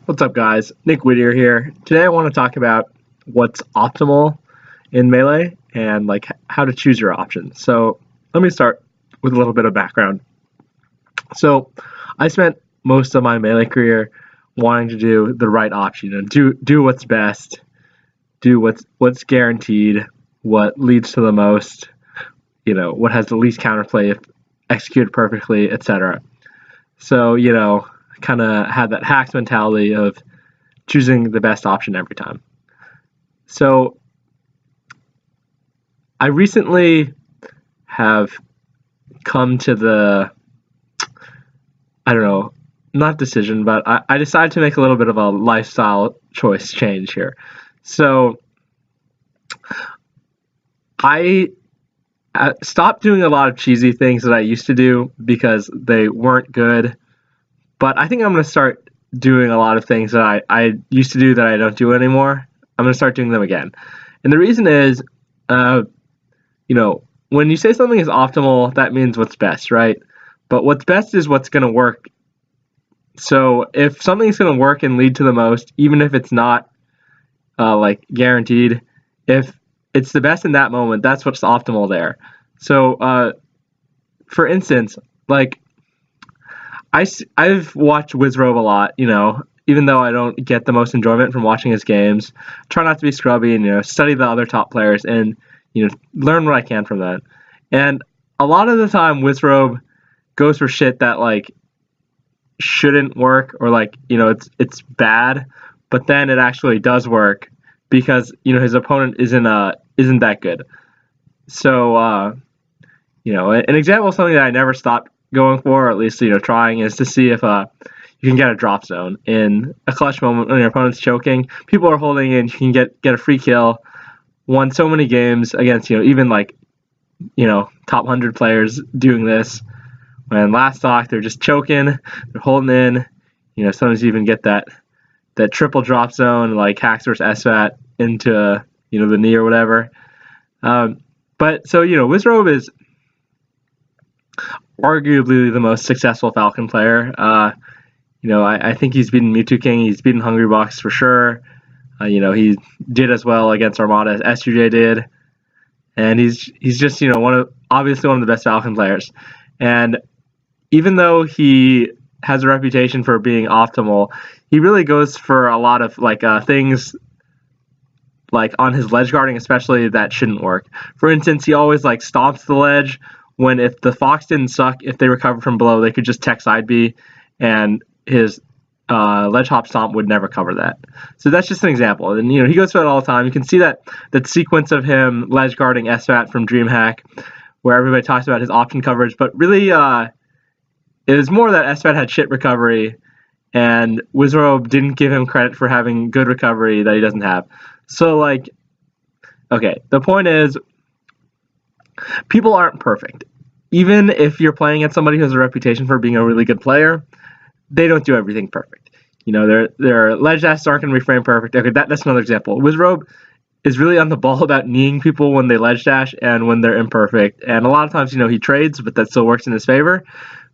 What's up, guys? Nick Whittier here. Today I want to talk about what's optimal in Melee and how to choose your options. So let me start with a little bit of background. So I spent most of my Melee career wanting to do the right option and do what's best, do what's guaranteed, what leads to the most, what has the least counterplay if executed perfectly, etc. So, kind of had that hacks mentality of choosing the best option every time. So I recently have come to the, not decision, but I decided to make a little bit of a lifestyle choice change here. So I stopped doing a lot of cheesy things that I used to do because they weren't good. But I think I'm going to start doing a lot of things that I used to do that I don't do anymore. I'm going to start doing them again. And the reason is, when you say something is optimal, that means what's best, right? But what's best is what's going to work. So if something's going to work and lead to the most, even if it's not guaranteed, if it's the best in that moment, that's what's optimal there. So for instance, I've watched Wizrobe a lot, even though I don't get the most enjoyment from watching his games. Try not to be scrubby and, study the other top players and, learn what I can from that. And a lot of the time, Wizrobe goes for shit that, shouldn't work or, it's bad, but then it actually does work because, his opponent isn't that good. So, an example of something that I never stopped going for, or at least trying, is to see if you can get a drop zone in a clutch moment when your opponent's choking. People are holding in, you can get a free kill. Won so many games against even top 100 players doing this. When last stock they're just choking, they're holding in. Sometimes you even get that triple drop zone like Hacks versus SVAT into the knee or whatever. But so Wizrobe is arguably the most successful Falcon player. I think he's beaten Mewtwo King. He's beaten Hungrybox for sure. He did as well against Armada as SUJ did. And he's just, obviously one of the best Falcon players. And even though he has a reputation for being optimal, he really goes for a lot of things on his ledge guarding especially that shouldn't work. For instance, he always stomps the ledge when if the Fox didn't suck, if they recovered from below, they could just tech side B, and his ledge hop stomp would never cover that. So that's just an example. And he goes for that all the time. You can see that sequence of him ledge guarding SVAT from DreamHack, where everybody talks about his option coverage, but really it was more that SVAT had shit recovery, and Wizrobe didn't give him credit for having good recovery that he doesn't have. So okay, the point is, people aren't perfect. Even if you're playing at somebody who has a reputation for being a really good player, they don't do everything perfect. Their ledge dashes aren't going to be frame perfect. Okay, that's another example. Wizrobe is really on the ball about kneeing people when they ledge dash and when they're imperfect. And a lot of times, he trades, but that still works in his favor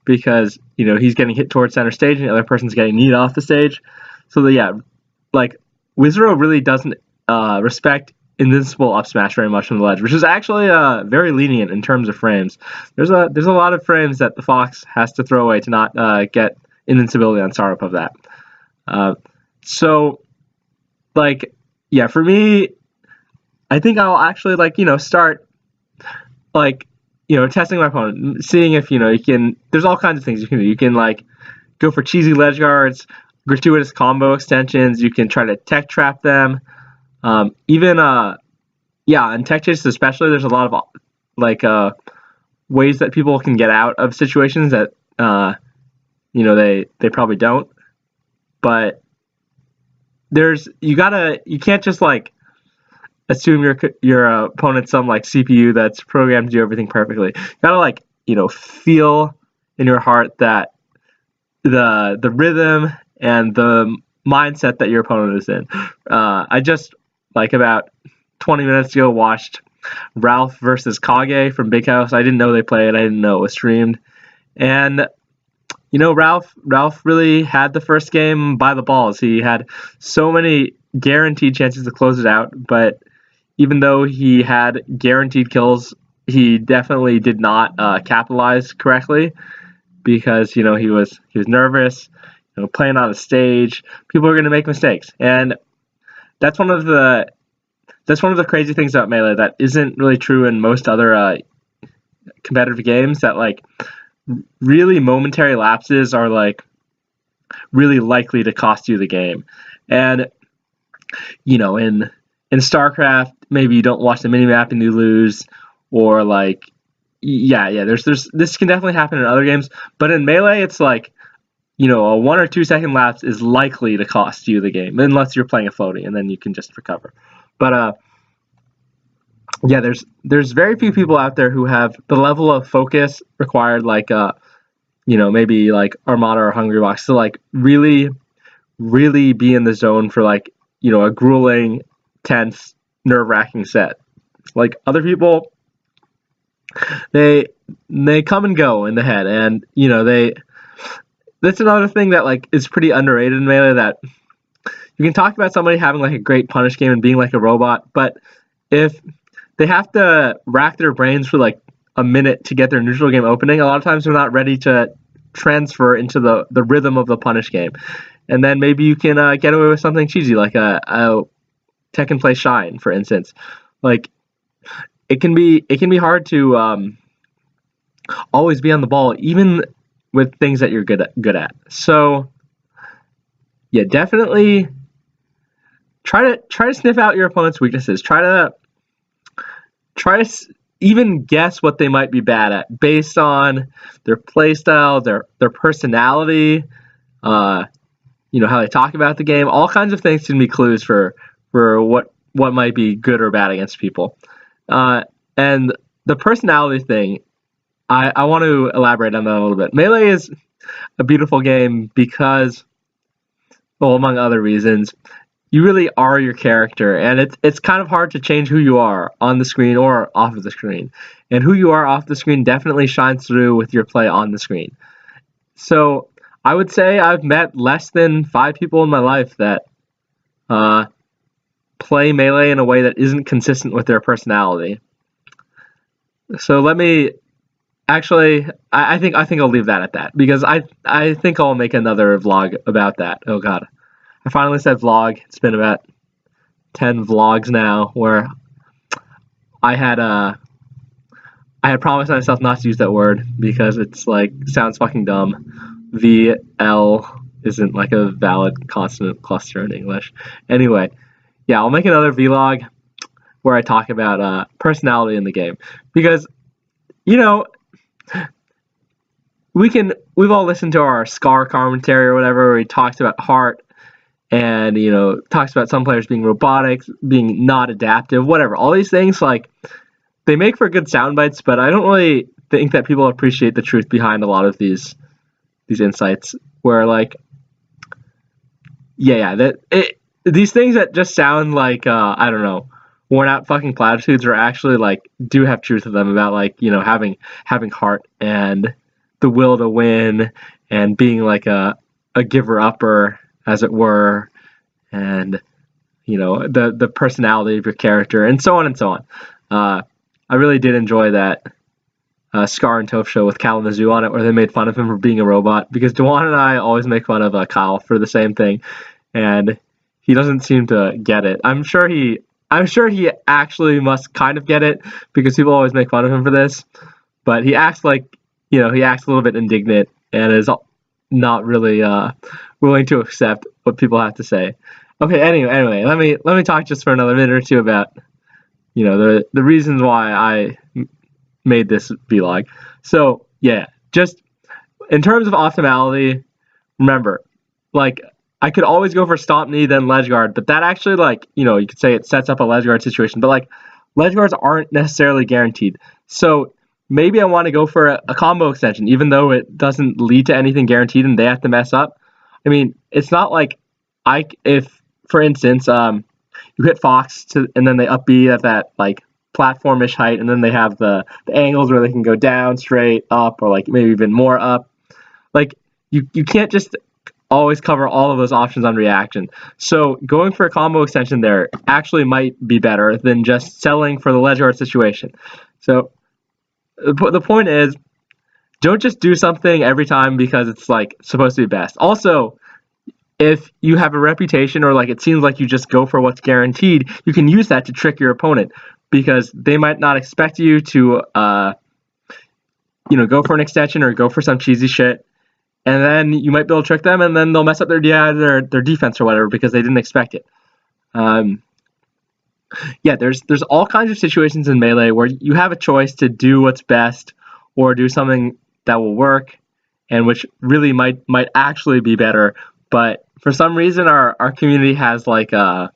because, he's getting hit towards center stage and the other person's getting kneed off the stage. So, Wizrobe really doesn't respect invincible up smash very much from the ledge, which is actually very lenient in terms of frames. There's a lot of frames that the Fox has to throw away to not get invincibility on startup of that. For me, I think I'll actually start testing my opponent, seeing if you can. There's all kinds of things you can do. You can go for cheesy ledge guards, gratuitous combo extensions. You can try to tech trap them. In tech chases especially, there's a lot of ways that people can get out of situations that they probably don't. But you can't just assume your opponent's some CPU that's programmed to do everything perfectly. You gotta feel in your heart that the rhythm and the mindset that your opponent is in. I just about 20 minutes ago watched Ralph versus Kage from Big House. I didn't know they played. I didn't know it was streamed. And, Ralph really had the first game by the balls. He had so many guaranteed chances to close it out, but even though he had guaranteed kills, he definitely did not capitalize correctly because he was nervous, playing on a stage. People are going to make mistakes, and that's one of the crazy things about Melee that isn't really true in most other competitive games. That like really momentary lapses are like really likely to cost you the game, and in StarCraft, maybe you don't watch the minimap and you lose, or like, there's this can definitely happen in other games, but in Melee, it's like, a 1 or 2 second lapse is likely to cost you the game, unless you're playing a floaty, and then you can just recover. But there's very few people out there who have the level of focus required, like maybe like Armada or Hungrybox, to like really, really be in the zone for like a grueling, tense, nerve-wracking set. Like other people, they come and go in the head, and that's another thing that like is pretty underrated in Melee, that you can talk about somebody having like a great punish game and being like a robot, but if they have to rack their brains for like a minute to get their neutral game opening, a lot of times they're not ready to transfer into the rhythm of the punish game. And then maybe you can get away with something cheesy like a Tekken Play Shine, for instance. Like it can be hard to always be on the ball, even with things that you're good at. So yeah, definitely try to sniff out your opponent's weaknesses. Try to even guess what they might be bad at based on their playstyle, their personality, how they talk about the game. All kinds of things can be clues for what might be good or bad against people. And the personality thing, I want to elaborate on that a little bit. Melee is a beautiful game because, well, among other reasons, you really are your character, and it's kind of hard to change who you are on the screen or off of the screen. And who you are off the screen definitely shines through with your play on the screen. So I would say I've met less than 5 people in my life that play Melee in a way that isn't consistent with their personality. So let me actually, I think I'll leave that at that, because I think I'll make another vlog about that. Oh god, I finally said vlog. It's been about 10 vlogs now where I had promised myself not to use that word because it's like sounds fucking dumb. VL isn't like a valid consonant cluster in English. Anyway, yeah, I'll make another vlog where I talk about personality in the game, because we've all listened to our Scar commentary or whatever, where he talks about heart and talks about some players being robotic, being not adaptive, whatever. All these things, like, they make for good sound bites, but I don't really think that people appreciate the truth behind a lot of these insights, where like these things that just sound like I don't know, worn out fucking platitudes, are actually like do have truth to them about like having heart and the will to win and being like a giver upper, as it were, and the personality of your character, and so on and so on. I really did enjoy that Scar and Toph show with Kalamazoo on it, where they made fun of him for being a robot, because Dewan and I always make fun of Kyle for the same thing, and he doesn't seem to get it. I'm sure he actually must kind of get it, because people always make fun of him for this, but he acts like, he acts a little bit indignant and is not really willing to accept what people have to say. Okay, anyway, let me talk just for another minute or two about the reasons why I made this vlog. So yeah, just in terms of optimality, remember, like, I could always go for stomp knee then ledge guard, but that actually, like, you could say it sets up a ledge guard situation, but like ledge guards aren't necessarily guaranteed. So maybe I want to go for a combo extension, even though it doesn't lead to anything guaranteed and they have to mess up. I mean, it's not like if for instance, you hit Fox and then they up B at that like platformish height, and then they have the angles where they can go down, straight, up, or like maybe even more up. Like, you can't just always cover all of those options on reaction. So going for a combo extension there actually might be better than just selling for the Ledger situation. So the point is, don't just do something every time because it's like supposed to be best. Also, if you have a reputation or like it seems like you just go for what's guaranteed, you can use that to trick your opponent because they might not expect you to go for an extension or go for some cheesy shit, and then you might be able to trick them, and then they'll mess up their defense or whatever because they didn't expect it. There's all kinds of situations in Melee where you have a choice to do what's best or do something that will work and which really might actually be better. But for some reason, our community has like I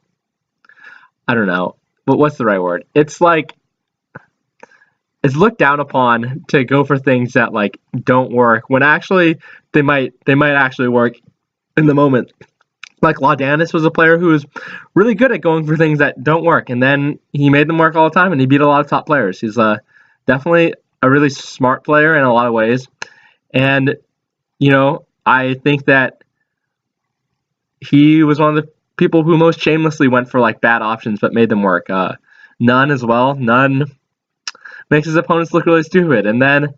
don't know, but what's the right word? It's like it's looked down upon to go for things that like don't work when actually they might actually work in the moment. Like Laudanis was a player who was really good at going for things that don't work, and then he made them work all the time, and he beat a lot of top players. He's definitely a really smart player in a lot of ways, and I think that he was one of the people who most shamelessly went for like bad options but made them work. None as well. None makes his opponents look really stupid, and then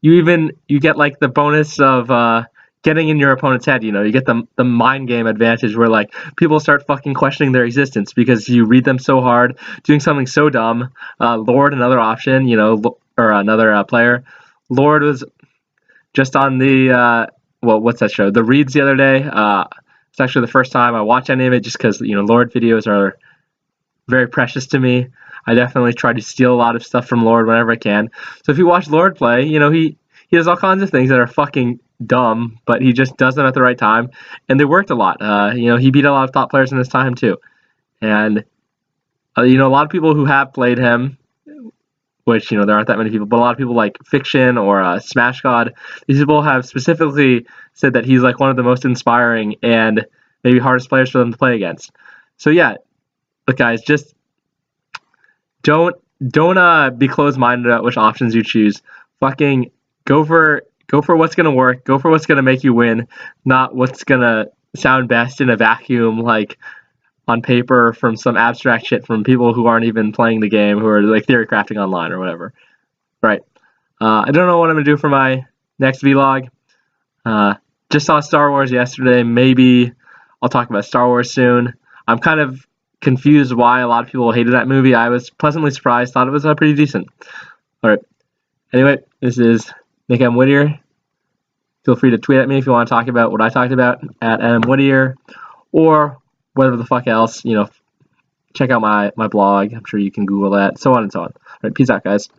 you get like the bonus of getting in your opponent's head. You get the mind game advantage where like people start fucking questioning their existence because you read them so hard, doing something so dumb. Lord, another option, or another player. Lord was just on the what's that show? The Reads the other day. It's actually the first time I watch any of it just because Lord videos are very precious to me. I definitely try to steal a lot of stuff from Lord whenever I can. So if you watch Lord play, he does all kinds of things that are fucking dumb, but he just does them at the right time, and they worked a lot. He beat a lot of top players in his time too, and a lot of people who have played him, which there aren't that many people, but a lot of people like Fiction or Smash God, these people have specifically said that he's like one of the most inspiring and maybe hardest players for them to play against. So yeah, look guys, just don't be closed-minded about which options you choose. Fucking go for what's gonna work. Go for what's gonna make you win, not what's gonna sound best in a vacuum, like on paper from some abstract shit from people who aren't even playing the game, who are like theory crafting online or whatever. Right. I don't know what I'm gonna do for my next vlog. Just saw Star Wars yesterday. Maybe I'll talk about Star Wars soon. I'm kind of confused why a lot of people hated that movie. I was pleasantly surprised. Thought it was pretty decent. All right. Anyway, this is Nick M. Whittier. Feel free to tweet at me if you want to talk about what I talked about at M. Whittier or whatever the fuck else. Check out my blog. I'm sure you can Google that. So on and so on. All right. Peace out, guys.